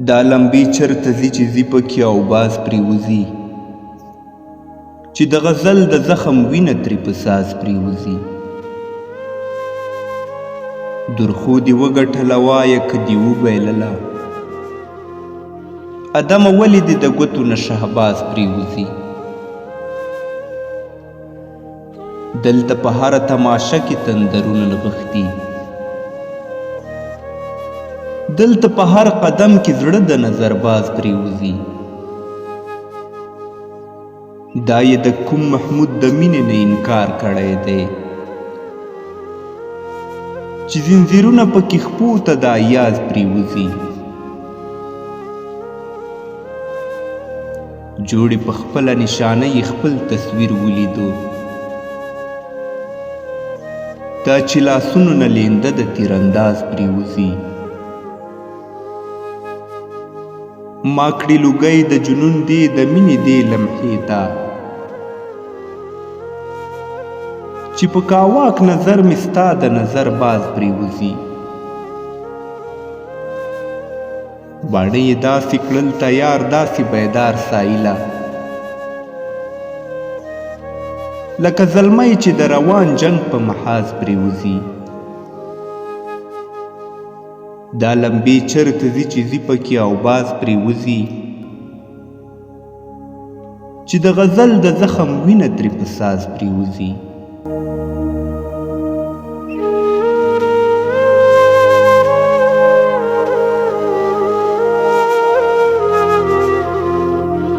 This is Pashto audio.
دا لمبې چرته ځي چې ځي پکې او باز پرېوځي، چې د غزل د زخم وینه ترې په ساز پرېوځي. درخو دې وګټله وایه که دې وبایلله، ادمه ولې دې د ګوتو نه شهباز پرېوځي. دلته په هره تماشه کې تندرونه نغښتي، دلته په هر قدم کې زړه د نظر باز پرېوځي. دا یې د کوم محمود د مینې نه انکار کړی دی، چې زنځیرونه پکې خپو ته د ایاز پرېوځي. جوړې په خپله نشانه یې خپل تصویر ولیدو، دا چې لاسونو نه لینده د تیرانداز پرېوځي. ما کړي لوګی د جنون دی د مینې دی لمحې ته، چې په کاواک نظر مې ستا د نظر باز پرېوځي. باڼه یې داسې کړل تیار داسې بیدار سایله، لکه زلمی چې د روان جنگ په محاذ پرېوځي. دا لمبې چرته ځي چې ځي پکې او باز پرېوځي، چې د غزل د زخم وینه ترې په ساز پرېوځي.